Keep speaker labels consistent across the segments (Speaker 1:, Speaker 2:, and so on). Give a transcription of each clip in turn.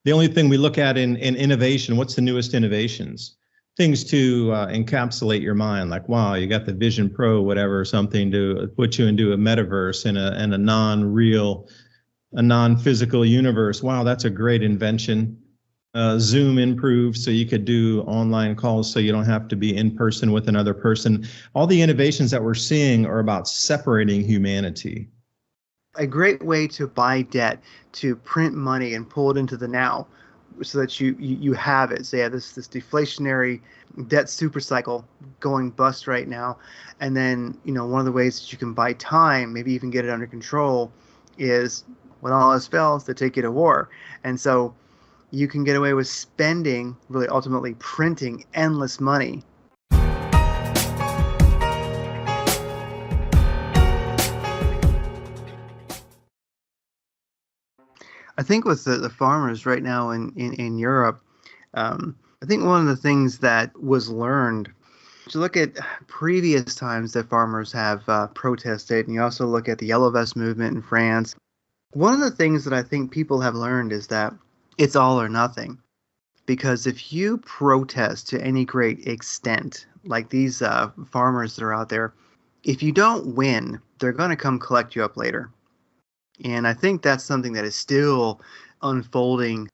Speaker 1: The only thing we look at in innovation, what's the newest innovations? Things to encapsulate your mind, like, wow, you got the Vision Pro, whatever, something to put you into a metaverse in a non-real, a non-physical universe. Wow, that's a great invention. Zoom improved so you could do online calls so you don't have to be in person with another person. All the innovations that we're seeing are about separating humanity.
Speaker 2: A great way to buy debt, to print money and pull it into the now so that you have it. So yeah, this deflationary debt super cycle going bust right now. And then, one of the ways that you can buy time, maybe even get it under control, is when all else fails, they take you to war. And so you can get away with spending, really ultimately printing endless money. I think with the farmers right now in Europe, I think one of the things that was learned, to look at previous times that farmers have protested, and you also look at the Yellow Vest movement in France, one of the things that I think people have learned is that it's all or nothing. Because if you protest to any great extent, like these farmers that are out there, if you don't win, they're going to come collect you up later. And I think that's something that is still unfolding.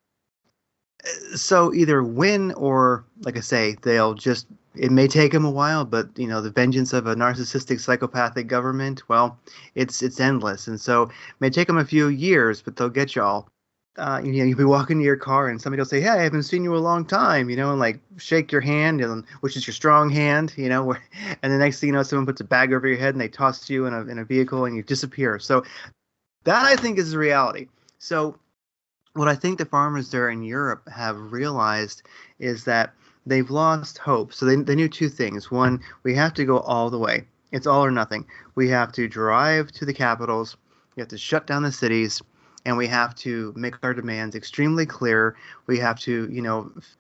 Speaker 2: So either win or, like I say, it may take them a while, but the vengeance of a narcissistic psychopathic government, well, it's endless. And so it may take them a few years, but they'll get y'all. You'll be walking to your car and somebody will say, "Hey, I haven't seen you in a long time," and like shake your hand, which is your strong hand, and the next thing you know, someone puts a bag over your head and they toss you in a vehicle and you disappear. So that, I think, is the reality. So what I think the farmers there in Europe have realized is that they've lost hope. So they knew two things. One, we have to go all the way. It's all or nothing. We have to drive to the capitals. We have to shut down the cities. And we have to make our demands extremely clear. We have to,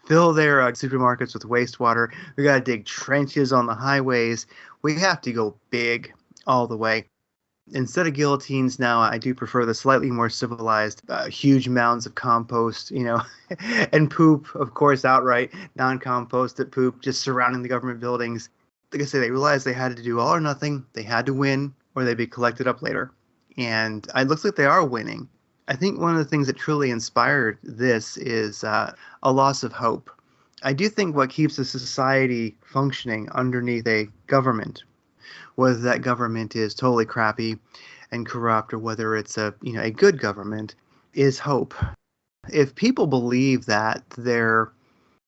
Speaker 2: fill their supermarkets with wastewater. We got to dig trenches on the highways. We have to go big all the way. Instead of guillotines now, I do prefer the slightly more civilized, huge mounds of compost, and poop, of course, outright, non-composted poop, just surrounding the government buildings. Like I say, they realized they had to do all or nothing. They had to win, or they'd be collected up later. And it looks like they are winning. I think one of the things that truly inspired this is a loss of hope. I do think what keeps a society functioning underneath a government, whether that government is totally crappy and corrupt or whether it's a good government, is hope. If people believe that their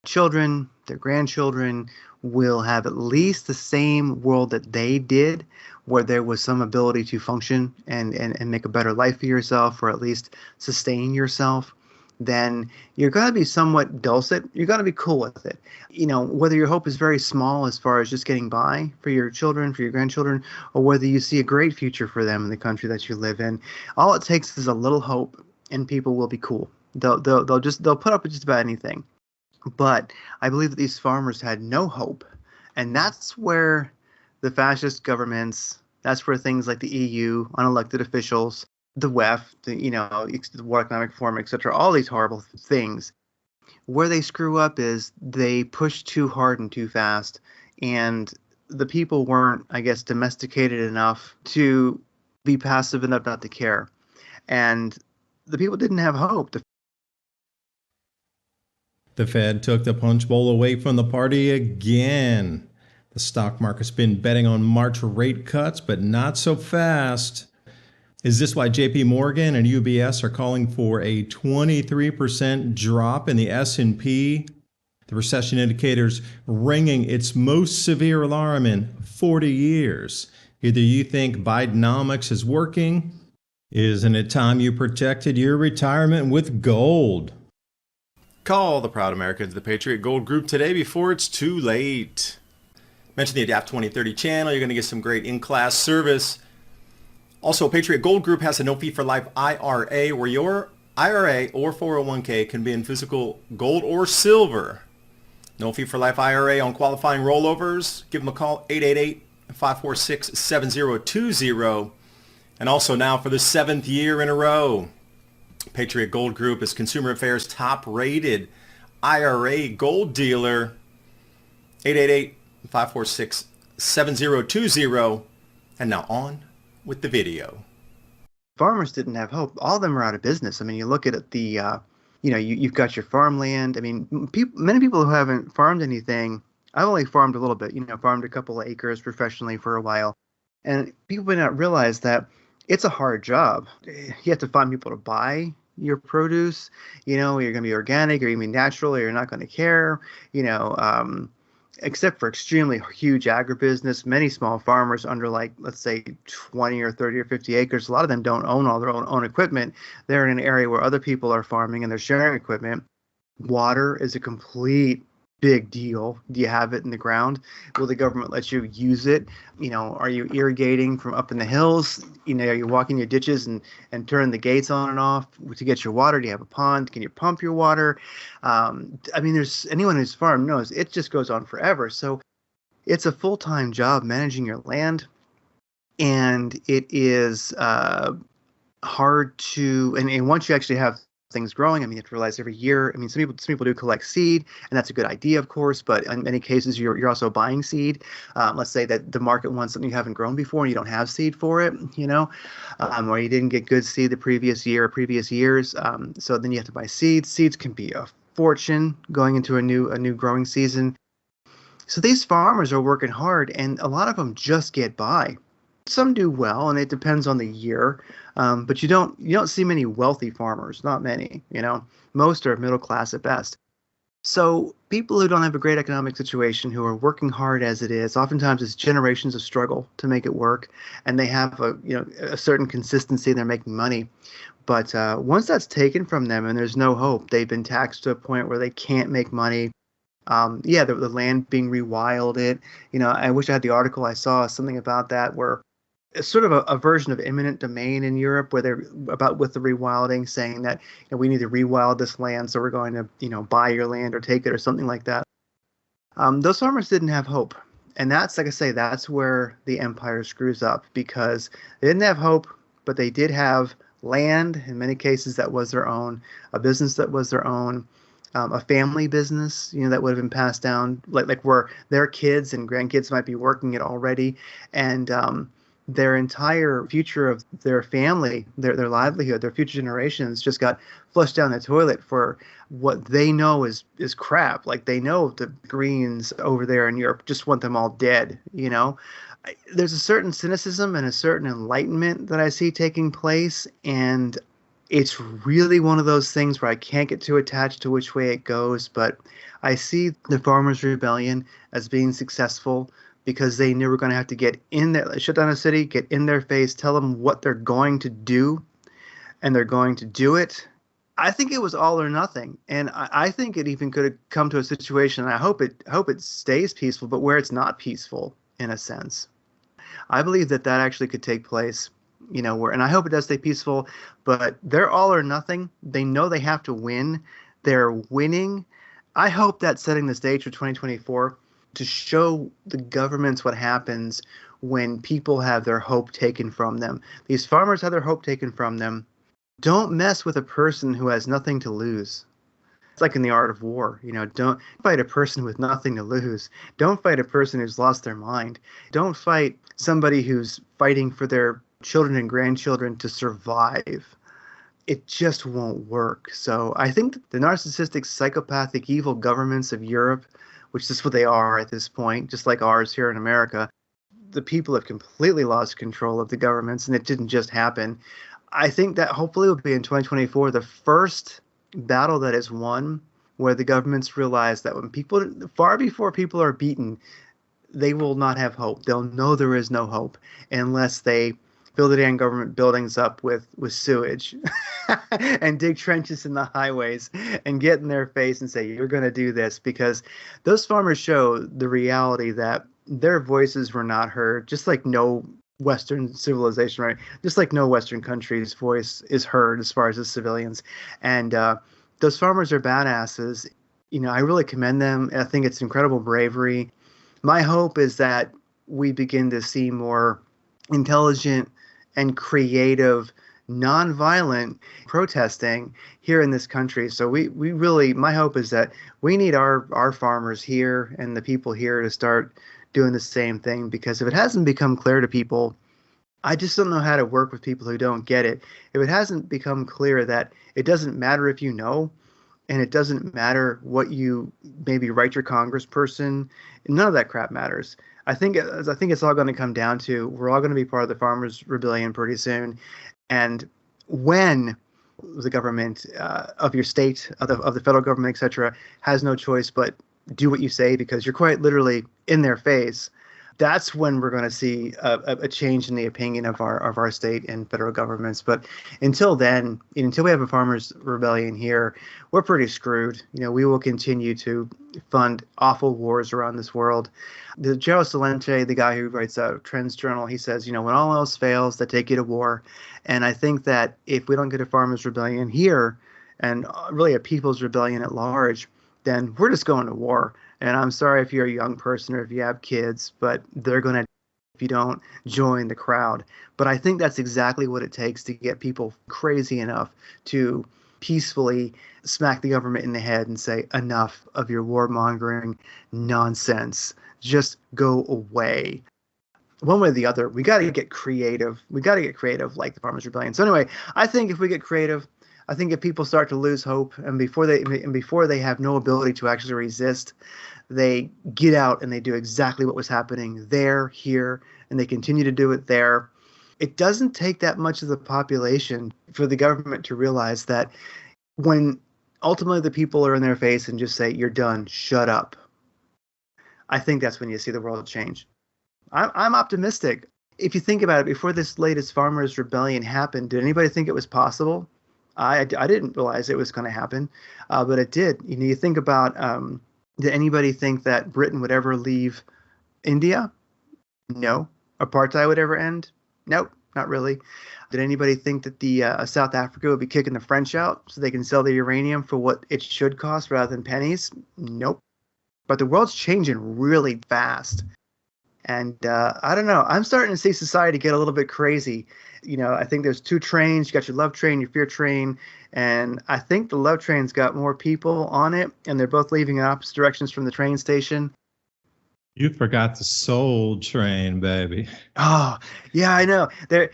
Speaker 2: children, their grandchildren will have at least the same world that they did, where there was some ability to function and make a better life for yourself, or at least sustain yourself, then you're going to be somewhat dulcet. You're going to be cool with it. Whether your hope is very small as far as just getting by for your children, for your grandchildren, or whether you see a great future for them in the country that you live in, all it takes is a little hope and people will be cool. They'll put up with just about anything. But I believe that these farmers had no hope. And that's where the fascist governments, that's where things like the EU, unelected officials, the WEF, the World Economic Forum, etc., all these horrible things, where they screw up is they push too hard and too fast. And the people weren't, I guess, domesticated enough to be passive enough not to care. And the people didn't have hope.
Speaker 1: The Fed took the punch bowl away from the party again. The stock market's been betting on March rate cuts, but not so fast. Is this why JP Morgan and UBS are calling for a 23% drop in the S&P? The recession indicator's ringing its most severe alarm in 40 years. Either you think Bidenomics is working. Isn't it time you protected your retirement with gold?
Speaker 3: Call the proud Americans of the Patriot Gold Group today before it's too late. Mention the Adapt 2030 channel. You're going to get some great in-class service. Also, Patriot Gold Group has a no-fee-for-life IRA where your IRA or 401k can be in physical gold or silver. No fee-for-life IRA on qualifying rollovers. Give them a call, 888-546-7020. And also now for the 7th year in a row, Patriot Gold Group is Consumer Affairs top-rated IRA gold dealer. 888-546-7020. And now on with the video.
Speaker 2: Farmers didn't have hope. All of them are out of business. I mean, you look at you've got your farmland. I mean, many people who haven't farmed anything, I've only farmed a little bit, farmed a couple of acres professionally for a while. And people may not realize that it's a hard job. You have to find people to buy your produce. You're going to be organic, or you're going to be natural, or you're not going to care. Except for extremely huge agribusiness, many small farmers under, like, let's say 20 or 30 or 50 acres, a lot of them don't own all their own equipment. They're in an area where other people are farming and they're sharing equipment. Water is a complete big deal. Do you have it in the ground? Will the government let you use it? Are you irrigating from up in the hills? Are you walking your ditches and turning the gates on and off to get your water? Do you have a pond? Can you pump your water? There's anyone who's farmed knows it just goes on forever. So it's a full-time job managing your land, and it is hard to, and once you actually have things growing, you have to realize every year, some people do collect seed, and that's a good idea, of course, but in many cases you're also buying seed. Let's say that the market wants something you haven't grown before and you don't have seed for it, or you didn't get good seed the previous year or previous years, so then you have to buy seeds. Seeds can be a fortune going into a new growing season. So these farmers are working hard, and a lot of them just get by. Some do well, and it depends on the year. But you don't see many wealthy farmers, not many. Most are middle class at best. So people who don't have a great economic situation, who are working hard as it is, oftentimes it's generations of struggle to make it work, and they have a certain consistency. They're making money, but once that's taken from them and there's no hope, they've been taxed to a point where they can't make money. The land being rewilded. I wish I had the article. I saw something about that where it's sort of a version of eminent domain in Europe, where they're about with the rewilding, saying that we need to rewild this land, so we're going to buy your land or take it or something like that. Those farmers didn't have hope, and that's, like I say, that's where the empire screws up, because they didn't have hope, but they did have land. In many cases, that was their own, a business that was their own. A family business, that would have been passed down, like where their kids and grandkids might be working it already, and their entire future of their family, their livelihood, their future generations just got flushed down the toilet for what they know is crap. Like, they know the Greens over there in Europe just want them all dead. There's a certain cynicism and a certain enlightenment that I see taking place, and it's really one of those things where I can't get too attached to which way it goes, but I see the Farmers' Rebellion as being successful because they knew we're going to have to get in there, shut down a city, get in their face, tell them what they're going to do, and they're going to do it. I think it was all or nothing, and I think it even could have come to a situation, and I hope it stays peaceful, but where it's not peaceful, in a sense. I believe that actually could take place. And I hope it does stay peaceful, but they're all or nothing. They know they have to win. They're winning. I hope that's setting the stage for 2024 to show the governments what happens when people have their hope taken from them. These farmers have their hope taken from them. Don't mess with a person who has nothing to lose. It's like in the art of war. Don't fight a person with nothing to lose. Don't fight a person who's lost their mind. Don't fight somebody who's fighting for their children and grandchildren to survive. It just won't work. So I think the narcissistic, psychopathic, evil governments of Europe, which is what they are at this point, just like ours here in America, the people have completely lost control of the governments, and it didn't just happen. I think that hopefully will be in 2024 the first battle that is won, where the governments realize that when people, far before people are beaten, they will not have hope. They'll know there is no hope unless they fill the damn government buildings up with sewage and dig trenches in the highways and get in their face and say, you're going to do this, because those farmers show the reality that their voices were not heard, just like no Western civilization, right? Just like no Western country's voice is heard as far as the civilians. And those farmers are badasses. I really commend them. I think it's incredible bravery. My hope is that we begin to see more intelligent and creative nonviolent protesting here in this country. So we really, my hope is that we need our farmers here and the people here to start doing the same thing, because if it hasn't become clear to people, I just don't know how to work with people who don't get it. If it hasn't become clear that it doesn't matter if you know, and it doesn't matter what you maybe write your congressperson, none of that crap matters. I think it's all going to come down to, we're all going to be part of the farmers rebellion pretty soon, and when the government of your state, of the federal government, etc., has no choice but do what you say because you're quite literally in their face, that's when we're going to see a change in the opinion of our state and federal governments. But until then, until we have a farmers rebellion here, we're pretty screwed. We will continue to fund awful wars around this world. The Joe Salente, the guy who writes Trends Journal, he says, when all else fails, they take you to war. And I think that if we don't get a farmers rebellion here, and really a people's rebellion at large, then we're just going to war. And I'm sorry if you're a young person or if you have kids, but they're going to, if you don't join the crowd. But I think that's exactly what it takes to get people crazy enough to peacefully smack the government in the head and say, enough of your warmongering nonsense. Just go away. One way or the other, we got to get creative. We got to get creative like the Farmers Rebellion. So anyway, I think if we get creative, I think if people start to lose hope and before they have no ability to actually resist, they get out and they do exactly what was happening there, here, and they continue to do it there. It doesn't take that much of the population for the government to realize that when ultimately the people are in their face and just say, you're done, shut up. I think that's when you see the world change. I'm optimistic. If you think about it, before this latest Farmers Rebellion happened, did anybody think it was possible? I didn't realize it was going to happen, but it did. You think about, did anybody think that Britain would ever leave India? No. Apartheid would ever end? Nope, not really. Did anybody think that the South Africa would be kicking the French out so they can sell their uranium for what it should cost rather than pennies? Nope. But the world's changing really fast. And I don't know. I'm starting to see society get a little bit crazy. I think there's two trains. You got your love train, your fear train. And I think the love train's got more people on it, and they're both leaving in opposite directions from the train station.
Speaker 1: You forgot the soul train, baby.
Speaker 2: Oh, yeah, I know.
Speaker 1: You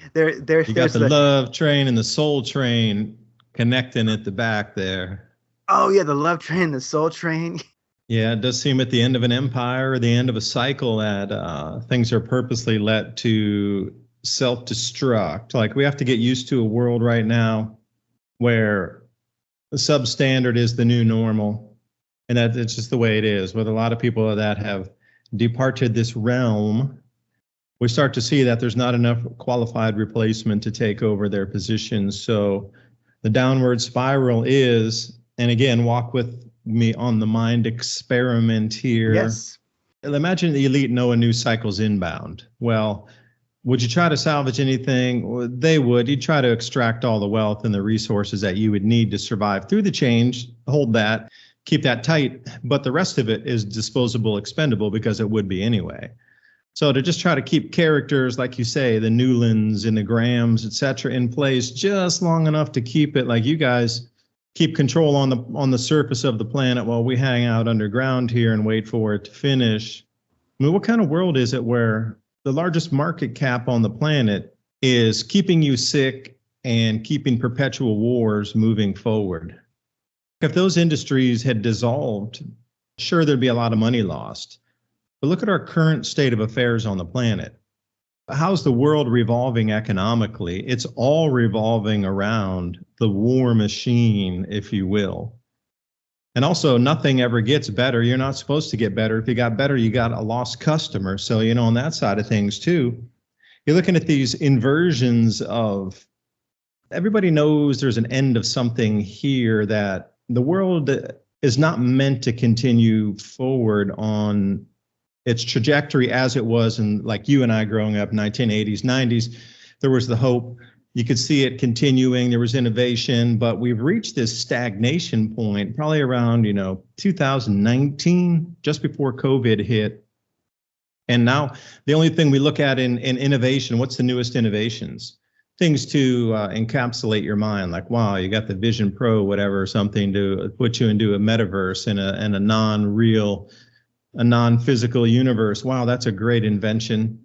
Speaker 1: got the love train and the soul train connecting at the back there.
Speaker 2: Oh, yeah, the love train, the soul train.
Speaker 1: Yeah, it does seem at the end of an empire or the end of a cycle that things are purposely let to self-destruct. Like, we have to get used to a world right now where the substandard is the new normal, and that it's just the way it is. With a lot of people that have departed this realm, we start to see that there's not enough qualified replacement to take over their positions. So the downward spiral is, and again, walk with me on the mind experiment here.
Speaker 2: Yes.
Speaker 1: Imagine the elite know a news cycle's inbound. Well, would you try to salvage anything? They would. You'd try to extract all the wealth and the resources that you would need to survive through the change, hold that, keep that tight, but the rest of it is disposable, expendable, because it would be anyway. So to just try to keep characters, like you say, the Newlands and the Grahams, et cetera, in place just long enough to keep it like you guys keep control on the surface of the planet while we hang out underground here and wait for it to finish. I mean, what kind of world is it where the largest market cap on the planet is keeping you sick and keeping perpetual wars moving forward? If those industries had dissolved, sure, there'd be a lot of money lost. But look at our current state of affairs on the planet. How's the world revolving economically? It's all revolving around the war machine, if you will. And also, nothing ever gets better. You're not supposed to get better. If you got better, you got a lost customer. So, on that side of things too, you're looking at these inversions of, everybody knows there's an end of something here, that the world is not meant to continue forward on its trajectory as it was in, like you and I growing up, 1980s, 90s. There was the hope. You could see it continuing. There was innovation, but we've reached this stagnation point probably around, 2019, just before COVID hit. And now the only thing we look at in innovation, what's the newest innovations? things to encapsulate your mind, like, wow, you got the Vision Pro, whatever, something to put you into a metaverse and a non-real, a non-physical universe. Wow, that's a great invention.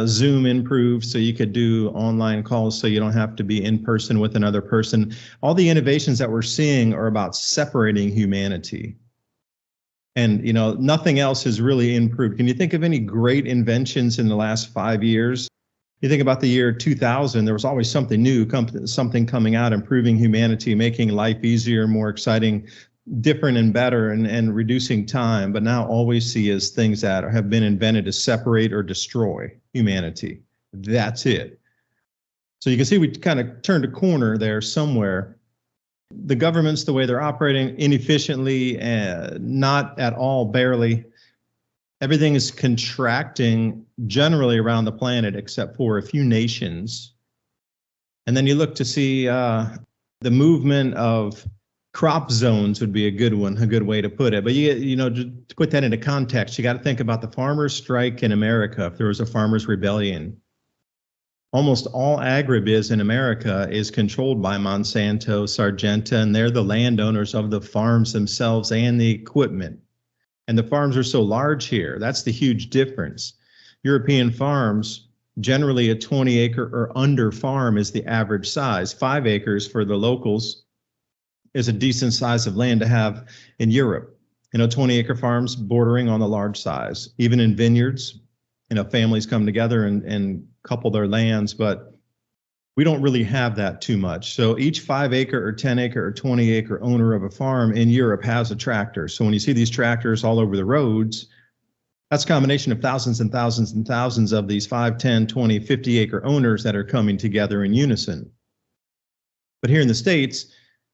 Speaker 1: Zoom improved so you could do online calls so you don't have to be in person with another person. All the innovations that we're seeing are about separating humanity. And, nothing else has really improved. Can you think of any great inventions in the last 5 years? You think about the year 2000, there was always something new, something coming out, improving humanity, making life easier, more exciting, different and better, and reducing time. But now all we see is things that have been invented to separate or destroy humanity. That's it. So you can see we kind of turned a corner there somewhere. The governments, the way they're operating, inefficiently, not at all, barely. Everything is contracting generally around the planet except for a few nations. And then you look to see the movement of crop zones would be a good one, a good way to put it. But to put that into context, you got to think about the farmers' strike in America. If there was a farmers' rebellion, almost all agribiz in America is controlled by Monsanto, Syngenta, and they're the landowners of the farms themselves and the equipment. And the farms are so large here. That's the huge difference. European farms, generally a 20-acre or under farm is the average size. 5 acres for the locals is a decent size of land to have in Europe. 20-acre farms bordering on the large size. Even in vineyards, families come together and couple their lands, but we don't really have that too much. So each 5-acre or 10-acre or 20-acre owner of a farm in Europe has a tractor. So when you see these tractors all over the roads, that's a combination of thousands and thousands and thousands of these 5, 10, 20, 50-acre owners that are coming together in unison. But here in the States,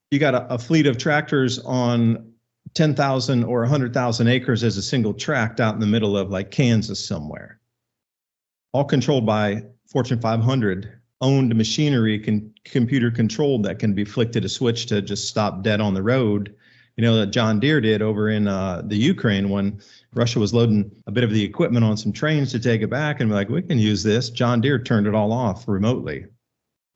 Speaker 1: you got a fleet of tractors on 10,000 or 100,000 acres as a single tract out in the middle of like Kansas somewhere, all controlled by Fortune 500 owned machinery, computer controlled, that can be flicked at a switch to just stop dead on the road. That John Deere did over in the Ukraine when Russia was loading a bit of the equipment on some trains to take it back, and like, we can use this. John Deere turned it all off remotely.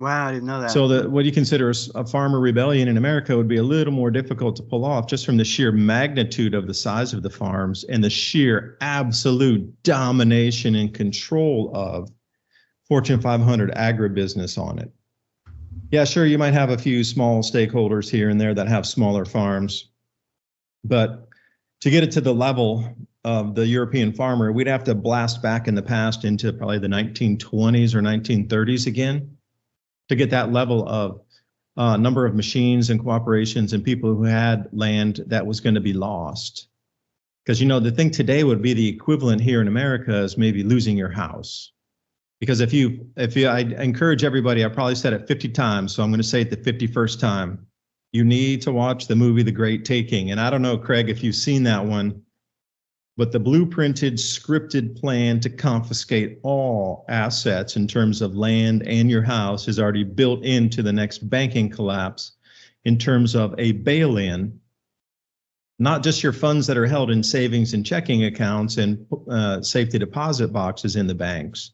Speaker 2: Wow, I didn't know that.
Speaker 1: So what you consider a farmer rebellion in America would be a little more difficult to pull off, just from the sheer magnitude of the size of the farms and the sheer absolute domination and control of Fortune 500 agribusiness on it. Yeah, sure, you might have a few small stakeholders here and there that have smaller farms, but to get it to the level of the European farmer, we'd have to blast back in the past into probably the 1920s or 1930s again to get that level of number of machines and cooperations and people who had land that was going to be lost. Because, the thing today would be the equivalent here in America is maybe losing your house. Because I encourage everybody, I probably said it 50 times, so I'm going to say it the 51st time. You need to watch the movie The Great Taking. And I don't know, Craig, if you've seen that one, but the blueprinted, scripted plan to confiscate all assets in terms of land and your house is already built into the next banking collapse in terms of a bail-in, not just your funds that are held in savings and checking accounts and safety deposit boxes in the banks,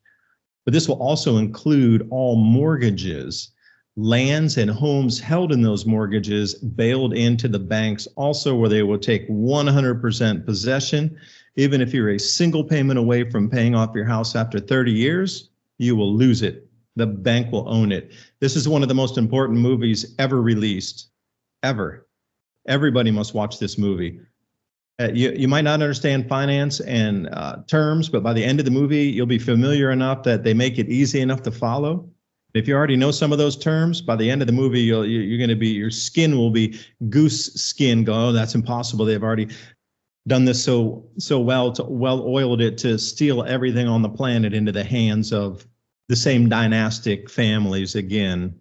Speaker 1: but this will also include all mortgages, lands and homes held in those mortgages bailed into the banks also, where they will take 100% possession. Even if you're a single payment away from paying off your house after 30 years, you will lose it. The bank will own it. This is one of the most important movies ever released, ever. Everybody must watch this movie. You might not understand finance and terms, but by the end of the movie, you'll be familiar enough that they make it easy enough to follow. If you already know some of those terms, by the end of the movie, you're going to be, your skin will be goose skin. Go, oh, that's impossible. They've already done this so well oiled it to steal everything on the planet into the hands of the same dynastic families again.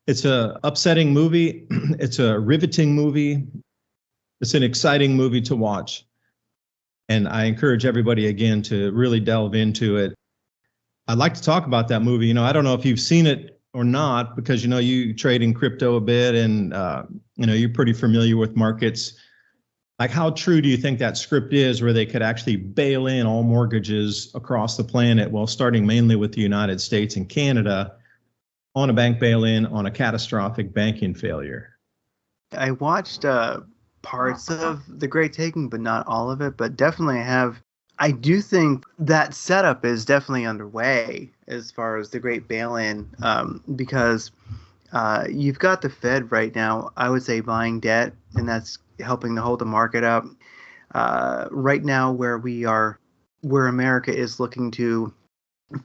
Speaker 1: It's a upsetting movie. It's a riveting movie. It's an exciting movie to watch. And I encourage everybody again to really delve into it. I'd like to talk about that movie. I don't know if you've seen it or not, because, you trade in crypto a bit and, you're pretty familiar with markets. Like, how true do you think that script is, where they could actually bail in all mortgages across the planet, starting mainly with the United States and Canada, on a bank bail-in, on a catastrophic banking failure.
Speaker 2: I watched parts of The Great Taking, but not all of it. But definitely have. I do think that setup is definitely underway as far as the Great Bail-in, because you've got the Fed right now, I would say, buying debt, and that's helping to hold the market up. Right now, where America is looking to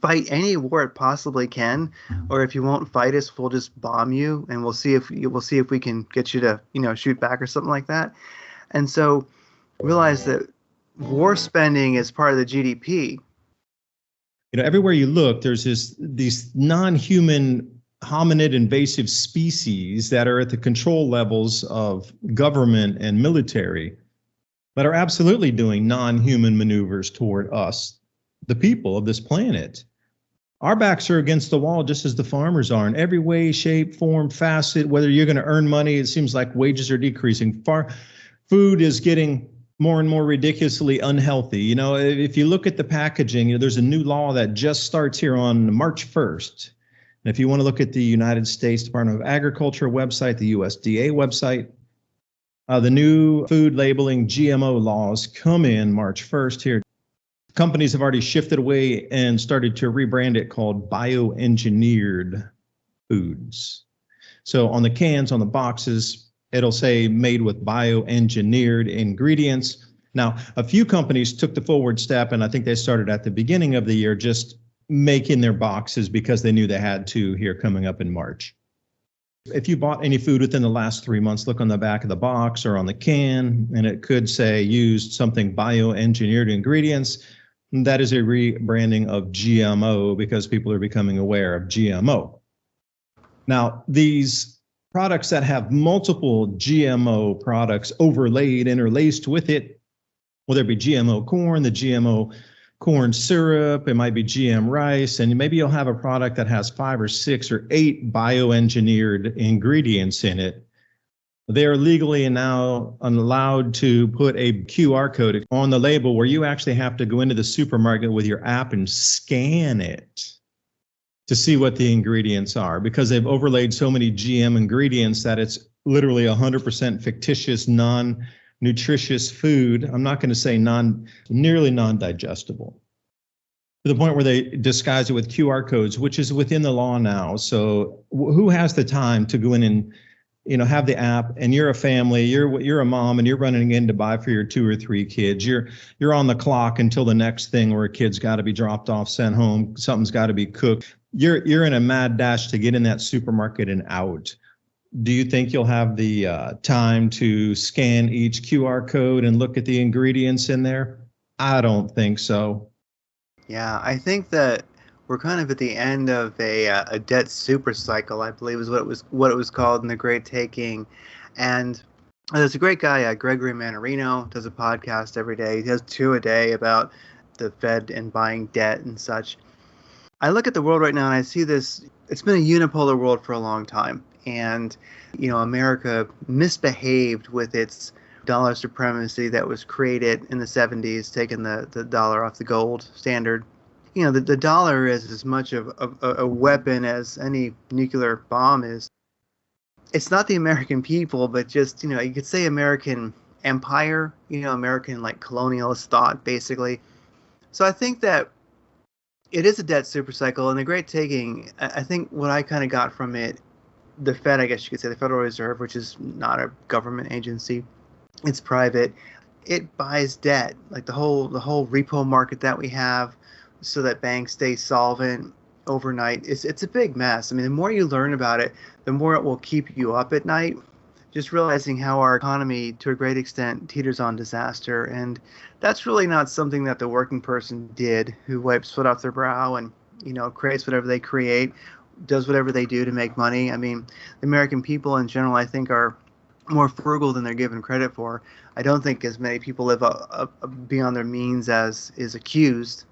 Speaker 2: fight any war it possibly can, or if you won't fight us, we'll just bomb you, and we'll see if we can get you to shoot back or something like that. And so realize that war spending is part of the GDP.
Speaker 1: Everywhere you look, there's these non-human hominid invasive species that are at the control levels of government and military that are absolutely doing non-human maneuvers toward us, the people of this planet. Our backs are against the wall just as the farmers are in every way, shape, form, facet. Whether you're going to earn money, it seems like wages are decreasing. Food is getting more and more ridiculously unhealthy. If you look at the packaging, there's a new law that just starts here on March 1st. And if you want to look at the United States Department of Agriculture website, the USDA website, the new food labeling GMO laws come in March 1st here. Companies have already shifted away and started to rebrand it called bioengineered foods. So on the cans, on the boxes, it'll say made with bioengineered ingredients. Now, a few companies took the forward step, and I think they started at the beginning of the year just making their boxes because they knew they had to here coming up in March. If you bought any food within the last 3 months, look on the back of the box or on the can, and it could say used something bioengineered ingredients. That is a rebranding of GMO because people are becoming aware of GMO. Now, these products that have multiple GMO products overlaid, interlaced with it, whether it be GMO corn, the GMO corn syrup, it might be GM rice, and maybe you'll have a product that has 5 or 6 or 8 bioengineered ingredients in it. They are legally now allowed to put a QR code on the label where you actually have to go into the supermarket with your app and scan it to see what the ingredients are, because they've overlaid so many GM ingredients that it's literally 100% fictitious, non-nutritious food. I'm not going to say nearly non-digestible, to the point where they disguise it with QR codes, which is within the law now. So who has the time to go in and have the app, and you're a family, you're a mom, and you're running in to buy for your 2 or 3 kids. You're on the clock until the next thing where a kid's got to be dropped off, sent home, something's got to be cooked. You're in a mad dash to get in that supermarket and out. Do you think you'll have the time to scan each QR code and look at the ingredients in there? I don't think so.
Speaker 2: Yeah, I think that we're kind of at the end of a debt super cycle, I believe is what it was called in The Great Taking. And there's a great guy, Gregory Mannarino, does a podcast every day. He does 2 a day about the Fed and buying debt and such. I look at the world right now and I see this. It's been a unipolar world for a long time. And, America misbehaved with its dollar supremacy that was created in the 70s, taking the dollar off the gold standard. The dollar is as much of a weapon as any nuclear bomb is. It's not the American people, but just, you could say American empire, American like colonialist thought, basically. So I think that it is a debt supercycle, and The Great Taking, I think what I kind of got from it, the Fed, I guess you could say, the Federal Reserve, which is not a government agency, it's private, it buys debt, like the whole repo market that we have, so that banks stay solvent overnight. It's a big mess. I mean, the more you learn about it, the more it will keep you up at night, just realizing how our economy, to a great extent, teeters on disaster. And that's really not something that the working person did, who wipes sweat off their brow and, creates whatever they create, does whatever they do to make money. I mean, the American people in general, I think, are more frugal than they're given credit for. I don't think as many people live beyond their means as is accused.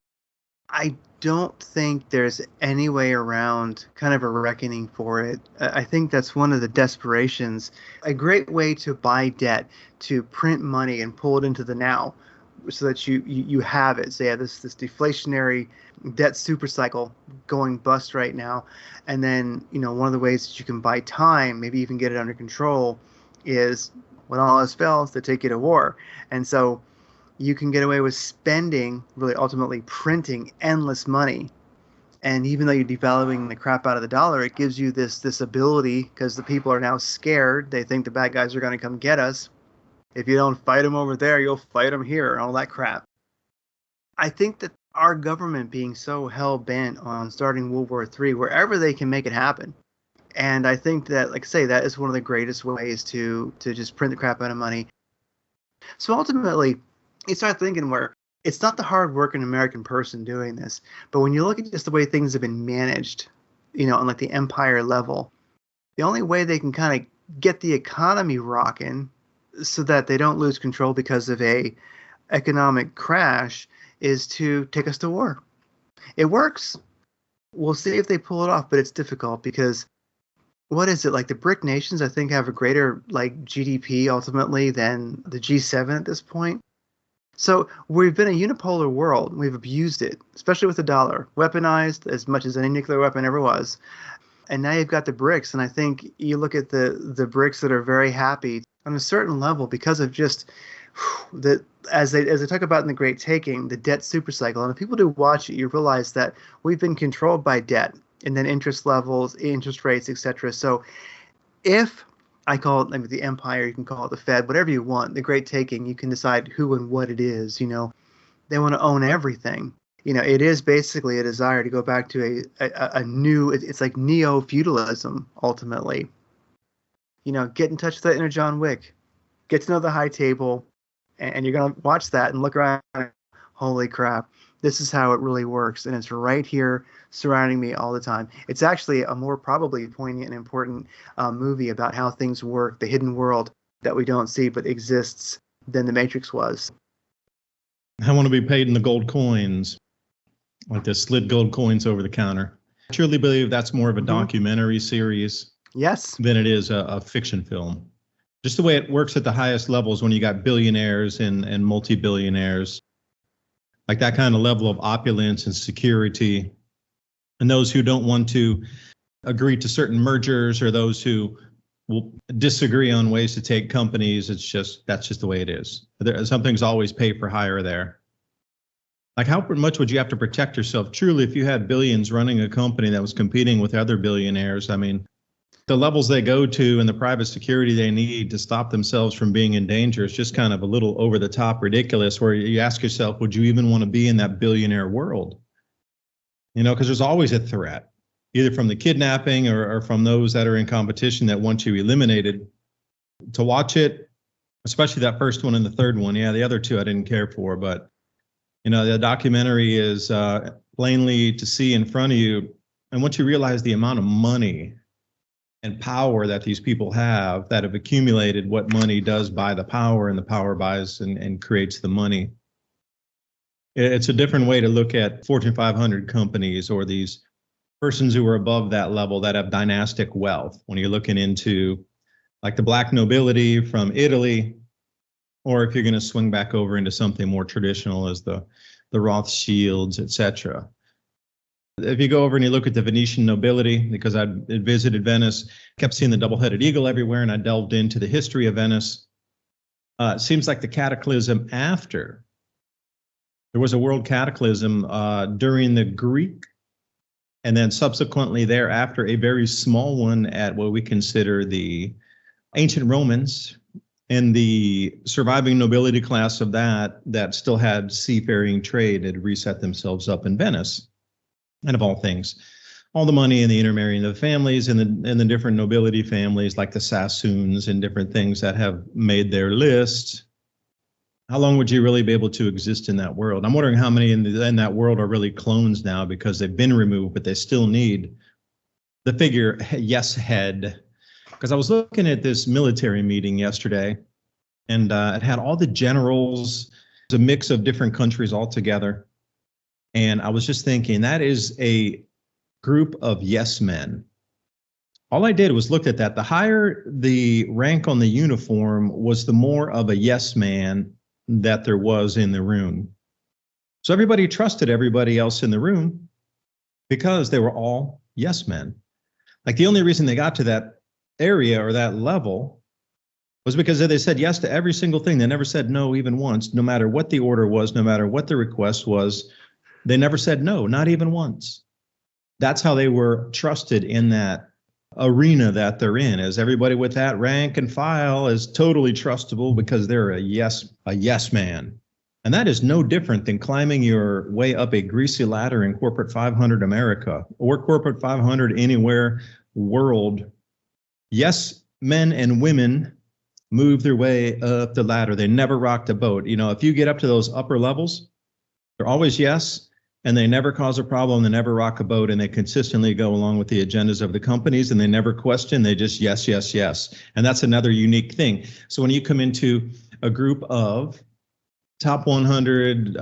Speaker 2: I don't think there's any way around kind of a reckoning for it. I think that's one of the desperations. A great way to buy debt, to print money and pull it into the now. so that you have it. So yeah, this deflationary debt super cycle going bust right now. And then, one of the ways that you can buy time, maybe even get it under control, is when all else fails, they take you to war. And so you can get away with spending, really ultimately printing endless money. And even though you're devaluing the crap out of the dollar, it gives you this ability, because the people are now scared. They think the bad guys are going to come get us. If you don't fight them over there, you'll fight them here, and all that crap. I think that our government being so hell-bent on starting World War III, wherever they can make it happen. And I think that, like I say, that is one of the greatest ways to just print the crap out of money. So ultimately, you start thinking where it's not the hard-working American person doing this, but when you look at just the way things have been managed, on like the empire level, the only way they can kind of get the economy rocking so that they don't lose control because of a economic crash is to take us to war. It works. We'll see if they pull it off, but it's difficult because what is it, like the BRIC nations, I think, have a greater like GDP ultimately than the G7 at this point. So we've been a unipolar world. We've abused it, especially with the dollar, weaponized as much as any nuclear weapon ever was. And now you've got the BRICS, and I think you look at the BRICS that are very happy on a certain level because of just as they talk about in The Great Taking, the debt supercycle. And if people do watch it, you realize that we've been controlled by debt and then interest levels, interest rates, etc. So if I call it maybe the empire, you can call it the Fed, whatever you want, The Great Taking, you can decide who and what it is. They want to own everything. It is basically a desire to go back to a new, it's like neo-feudalism, ultimately. Get in touch with that inner John Wick. Get to know the high table, and you're going to watch that and look around. Holy crap, this is how it really works. And it's right here surrounding me all the time. It's actually a more probably poignant and important movie about how things work, the hidden world that we don't see but exists, than The Matrix was.
Speaker 1: I want to be paid in the gold coins, like the slid gold coins over the counter. I truly believe that's more of a documentary series
Speaker 2: Yes.
Speaker 1: than it is a fiction film. Just the way it works at the highest levels when you got billionaires and multi-billionaires, like that kind of level of opulence and security, and those who don't want to agree to certain mergers or those who will disagree on ways to take companies. That's just the way it is. Some things always pay for hire there. Like how much would you have to protect yourself truly if you had billions running a company that was competing with other billionaires? I mean, the levels they go to and the private security they need to stop themselves from being in danger is just kind of a little over the top ridiculous, where you ask yourself, would you even want to be in that billionaire world? Because there's always a threat, either from the kidnapping or from those that are in competition that want you eliminated. To watch it, especially that first one and the third one, the other two I didn't care for, but the documentary is plainly to see in front of you. And once you realize the amount of money and power that these people have that have accumulated, what money does buy the power, and the power buys and creates the money. It's a different way to look at Fortune 500 companies or these persons who are above that level that have dynastic wealth. When you're looking into like the black nobility from Italy, or if you're going to swing back over into something more traditional as the Rothschilds, etc. If you go over and you look at the Venetian nobility, because I visited Venice, kept seeing the double-headed eagle everywhere, and I delved into the history of Venice. It seems like the cataclysm after, there was a world cataclysm during the Greek, and then subsequently thereafter, a very small one at what we consider the ancient Romans, and the surviving nobility class of that still had seafaring trade had reset themselves up in Venice. And of all things, all the money and the intermarrying of the families and the different nobility families like the Sassoons and different things that have made their list. How long would you really be able to exist in that world? I'm wondering how many in that world are really clones now because they've been removed, but they still need the figure yes head. Because I was looking at this military meeting yesterday, and it had all the generals, a mix of different countries all together. And I was just thinking, that is a group of yes men. All I did was look at that. The higher the rank on the uniform was, the more of a yes man that there was in the room. So everybody trusted everybody else in the room because they were all yes men. Like the only reason they got to that area or that level was because they said yes to every single thing. They never said no even once, no matter what the order was, no matter what the request was. They never said no, not even once. That's how they were trusted in that arena that they're in, as everybody with that rank and file is totally trustable because they're a yes man. And that is no different than climbing your way up a greasy ladder in corporate 500 America or corporate 500 anywhere world. Yes, men and women move their way up the ladder. They never rock the boat. You know, if you get up to those upper levels, they're always yes, and they never cause a problem. They never rock a boat, and they consistently go along with the agendas of the companies, and they never question. They just yes, yes, yes. And that's another unique thing. So when you come into a group of top 100,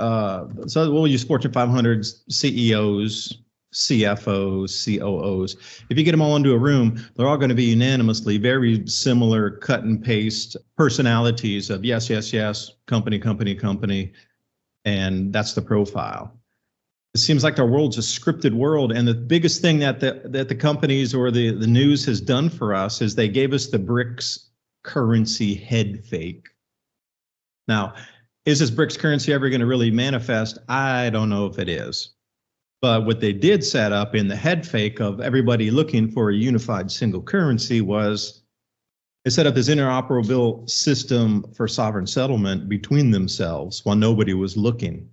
Speaker 1: so we'll use Fortune 500 CEOs, CFOs, COOs. If you get them all into a room, they're all going to be unanimously very similar cut and paste personalities of yes, yes, yes, company, company, company. And that's the profile. It seems like our world's a scripted world. And the biggest thing that the companies or the news has done for us is they gave us the BRICS currency head fake. Now, is this BRICS currency ever going to really manifest? I don't know if it is. But what they did set up in the head fake of everybody looking for a unified single currency was they set up this interoperable system for sovereign settlement between themselves while nobody was looking.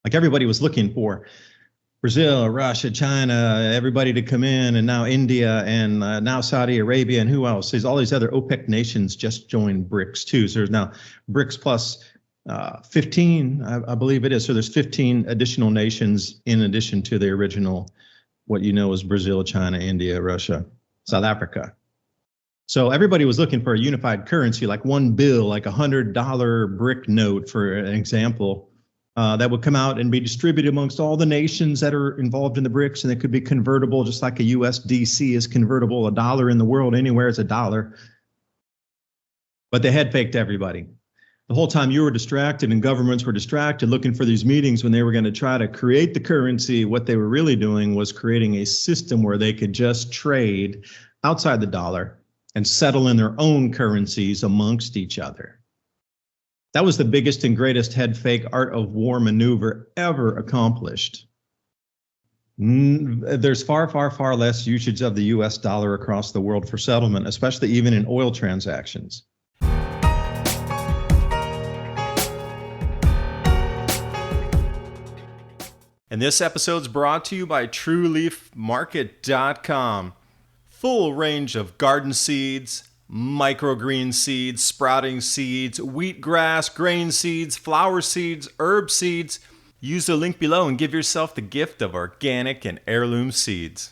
Speaker 1: Like everybody was looking for Brazil, Russia, China, everybody to come in, and now India, and now Saudi Arabia, and who else? There's all these other OPEC nations just joined BRICS too. So there's now BRICS plus 15, I believe it is. So there's 15 additional nations in addition to the original, what you know is Brazil, China, India, Russia, South Africa. So everybody was looking for a unified currency, like one bill, like $100 BRIC note, for an example, that would come out and be distributed amongst all the nations that are involved in the BRICS, and it could be convertible just like a USDC is convertible. A dollar in the world anywhere is a dollar. But they head faked everybody. The whole time you were distracted and governments were distracted looking for these meetings when they were going to try to create the currency, what they were really doing was creating a system where they could just trade outside the dollar and settle in their own currencies amongst each other. That was the biggest and greatest head fake art of war maneuver ever accomplished. There's far, far, far less usage of the US dollar across the world for settlement, especially even in oil transactions.
Speaker 3: And this episode's brought to you by TrueLeafMarket.com. Full range of garden seeds, microgreen seeds, sprouting seeds, wheatgrass, grain seeds, flower seeds, herb seeds. Use the link below and give yourself the gift of organic and heirloom seeds.